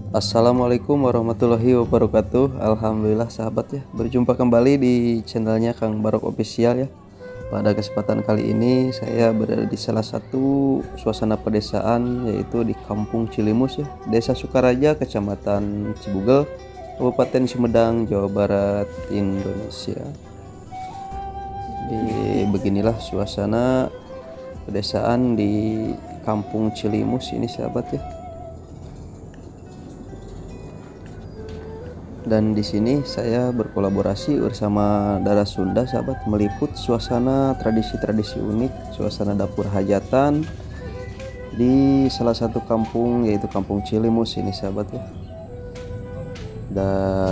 Assalamualaikum warahmatullahi wabarakatuh. Alhamdulillah sahabat ya, berjumpa kembali di channelnya Kang Barok Official ya. Pada kesempatan kali ini saya berada di salah satu suasana pedesaan, yaitu di Kampung Cilimus ya, Desa Sukaraja, Kecamatan Cibugel, Kabupaten Sumedang, Jawa Barat, Indonesia. Beginilah suasana pedesaan di Kampung Cilimus ini sahabat ya. Dan di sini saya berkolaborasi bersama Darah Sunda sahabat, meliput suasana tradisi-tradisi unik, suasana dapur hajatan di salah satu kampung, yaitu Kampung Cilimus ini sahabat ya.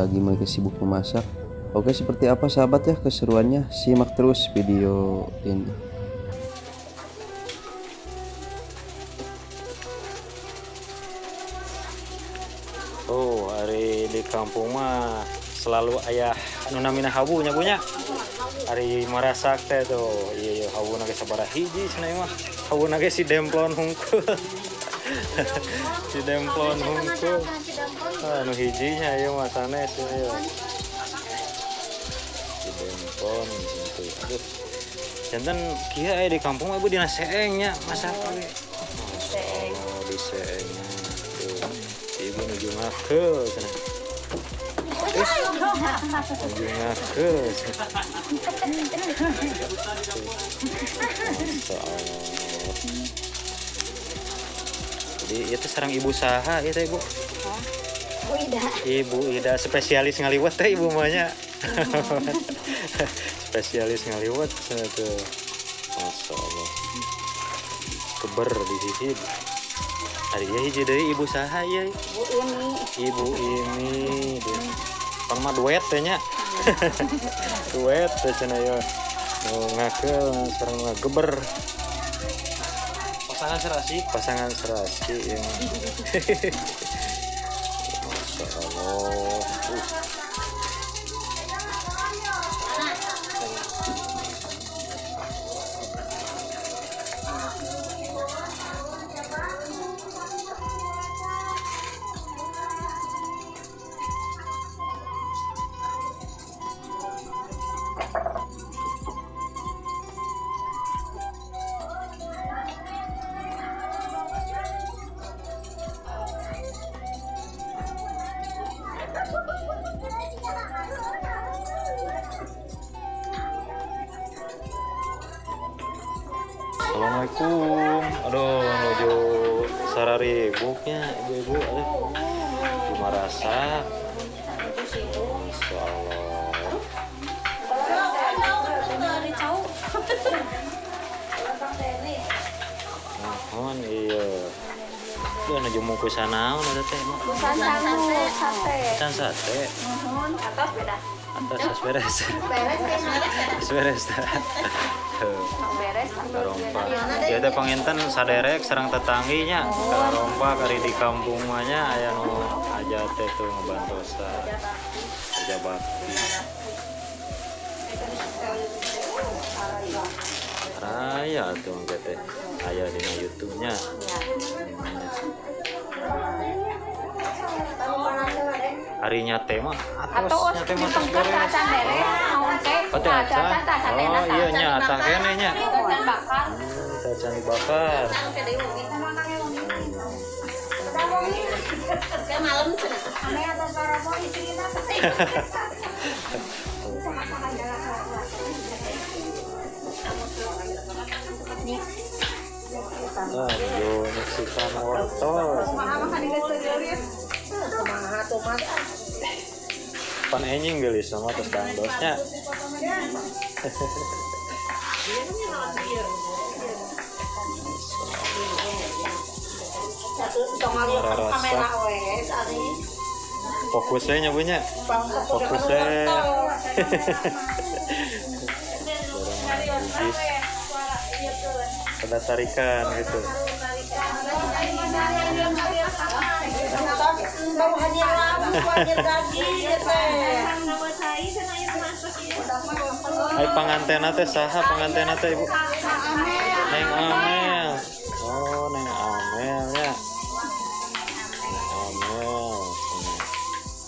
Gimana sibuk memasak. Oke, seperti apa sahabat ya keseruannya, simak terus video ini. Oh, hari di kampung mah selalu ayah anu namina habunya punya. Hari marasak teh tuh. Iya habu nage sabaraha hiji cenah mah. Habu nage si demplon hungkul. Si demplon hungkul. Anu hijinya ieu mah sanes ieu. Si demplon hungkul. Aduh. Janten kieu aya di kampung mah ibu dina seengnya masak we. Oh, di seengnya. Ibu nuju ngakeul cenah. Nuju ngakeul. Masyaallah. Jadi itu sareng ibu saha ieu teh ibu? Bu Ida. Ibu Ida spesialis ngaliwat teh ibu mah nya. Spesialis ngaliwat cenah tuh. Masyaallah. Keber di sisi. Hari ya hiji deui ibu saha ya? Ibu ini. Pan mah duet teh nya. Duet teh cenah ya. Ngakeul sareng ngageber. Pasangan serasi ya. Masyaallah. Assalamualaikum. Aduh, menuju sararibuknya ibu-ibu. Aduh, cuma rasa. Masyaallah. Mohon iya. Itu menuju mungkusan naon ada teh mah? Bukan sate. Can sate. Mohon atas beda. Atas beres. Beres. Beres. Beres. Karompa. Ya teh panginten saderek sareng tetangginya. Karompa kari di kampung mah nya aya nu aja teh tuh ngabantosa. Kerja bakti. Raya tuh engke teh aya dina YouTube-nya. Harinya teh mah atos teh mah tos beres. Oh, teh acan. Oh, iya nya atah keneh nya. Teh acan dibakar. Malam ame atas parafo istrinya teh. Ah, yo nyaksikan wortel. Pan enjing gelis sama tos dangdosnya. Fokusnya nyabunya. Fokusnya. Pada tarikan gitu. Hai pangantena teh saha pangantena teh ibu? Neng Amel. Oh Neng Amel ya. Neng Amel.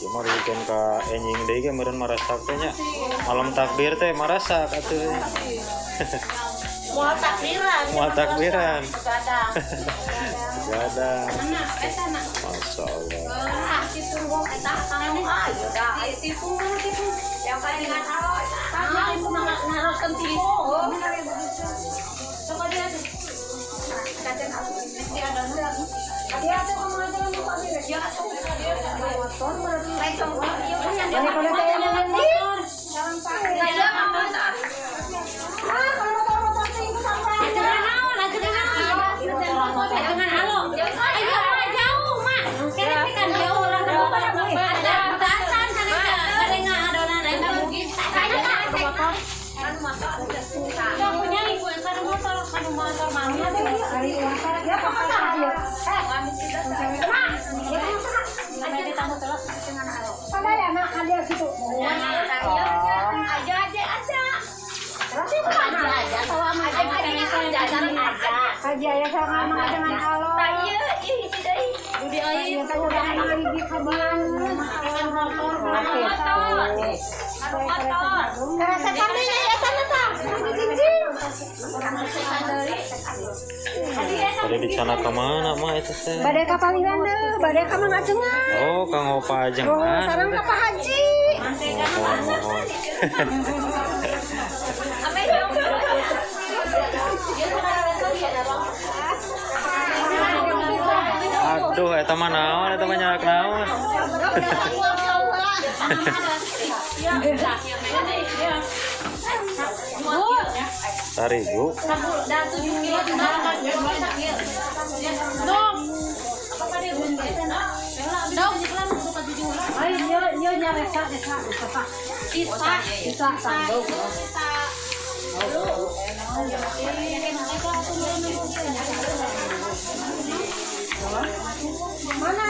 cuma bikin ke enjing deui ge meureun marasak teh nya. Malam takbir teh marasak atuh. Moal takbiran. Moal takbiran. Gadang. Gadang. Mana eta na? Masya Allah. Ah, kitu wong eta kanu ayo dah ayo tipu. Yang kalingan aro. Tanya tipu naroskeun tipu. Coba dia tuh. Kajen aku mesti ada nang. Dia tuh kemana mau Pak Dir? Ya atuh dia motor berarti. Langsung ieu kan dia motor. Jalan pakai. Ayo motor. Ah, kalau motor teh itu sampai. Jangan naon, jangan naon. Jangan halo. Ayo jauh, Mak. Kene kan jauh orang pada ada batasan kan ada enggak adonan ada mungkin. Kayaknya kan anu motor udah susah. Enggak punya ibu yang kan motor mau. Hari motor dia apa dia? Kami tidak tahu. Ada di tamu telok dengan halo. Pada ya nak ada situ. Aja. Terus itu aja sama aja ya sama dengan halo. Iya, ini deui. Di air tahu dah di kabalan motor. Rasa kambing ya sana tah. Bade di sana ke mana mah itu teh? Bade ka Paliwanda, bade ka Mang Ajengan. Oh, Kang Opa Ajengan. Sareng ka Pak Haji. Mohon. Aduh, eta mah naon? Eta mah nyarak naon? Tarigu. Mana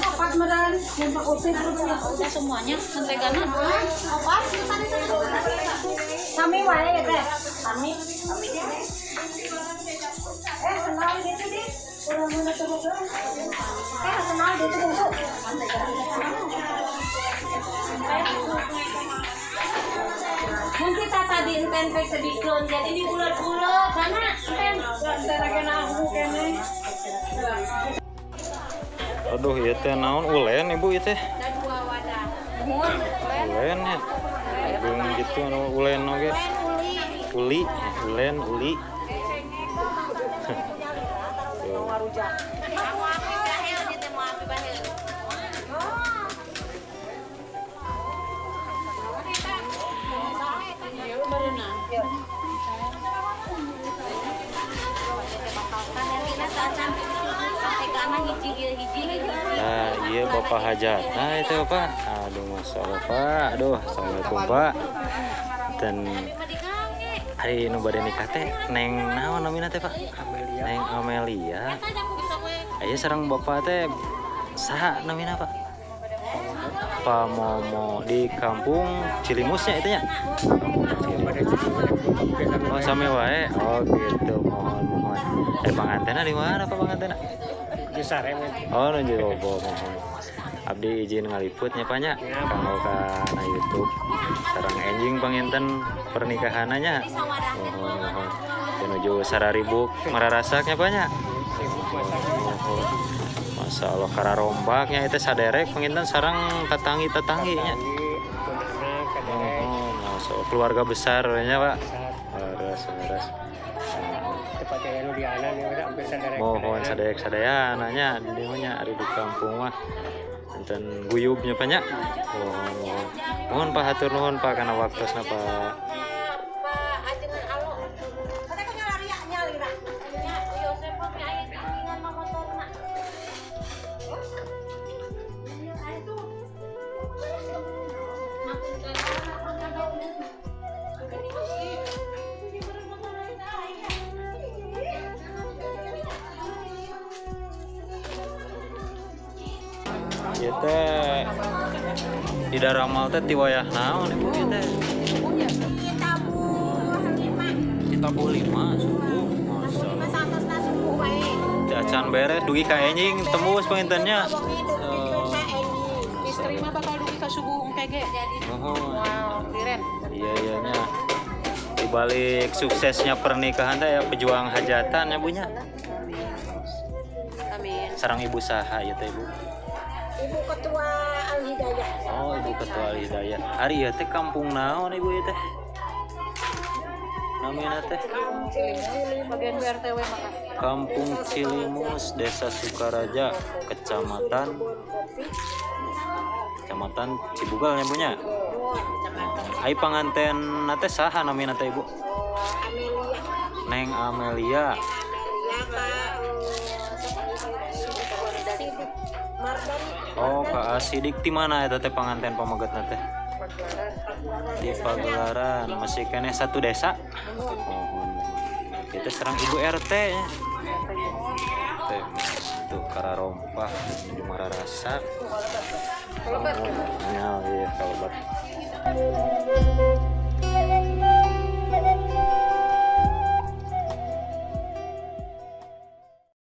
opat medan untuk utin udah semuanya mentegana opat kami wae ya teh kami kenal gitu deh orang mana tuh kenal gitu tuh mungkin tadi enten kayak sedikit jadi di bulat-bulat karena enten antara kena aku kene. Aduh, ieu teh naon ulen Ibu ieu teh? Ada 2 wadah. Ulen ya. Agung gitu anu ulen oge. Uli, ulen, uli. Nah, iya Bapak Hajat. Nah, itu Bapak. Aduh, Masya Allah Pak. Aduh, Assalamualaikum Pak. Dan hari nu bade nikah teh Neng naon namina teh Pak? Neng Amelia. Aya sareng Bapak teh saha namina Pak? Pak Momo di kampung Cilimusnya itu nya. Oh, sami wae. Oh, gitu. Mohon. Pangantena di mana Pak pangantena? Di Saremen. Oh, nu Jirobo, mohon. Abdi izin ngaliputnya Pak nya. Kanggo ka na YouTube. Sareng enjing panginten pernikahannya. Mohon. Menuju Sararibuk mararasaknya Pak nya. Masya Allah kararombaknya itu saderek penginten sarang tetanggi-tetangginya. Masya Allah keluarga besar nya Pak. Beres. Tepatnya anu di anak nih udah hampir sadarek. Mohon sadayana-nya di nya ari di kampung mah. Enten guyubnya Pak nya. Mohon Pak hatur nuhun Pak kana waktosna Pak. Ieu teh di Daramal teh ti wayah naon Ibu ieu teh? Di Tabu 5 subuh. Masyaallah. Acan beres dugi ka enjing tembus pangintennya. istri mah bakal dugi ka subuh kege. Nuhun. Wow, keren. Iya iya nya. Di balik suksesnya pernikahan teh ya pejuang hajatan ya bunya. Amin. Sarang ibu saha ya teh ibu. Ibu Ketua Al Hidayah. Oh ibu ketua Al Hidayah. Ari ya teh kampung naon ibu ya teh? Namina teh Bagian BRTW maka. Kampung Cilimus, Desa Sukaraja, Kecamatan Cibugal nya punya. Ai panganten nate saha namina teh ibu? Amelia. Neng Amelia. Ya Sidik Mardani. Oh Kak Asidik di mana eta teh panganten pamegetna teh? Di Pagelaran. Masih kene satu desa. Oh, kita serang ibu RT nya. Teh tuh Kararompah di Mararasak. Oh, iya kalbat.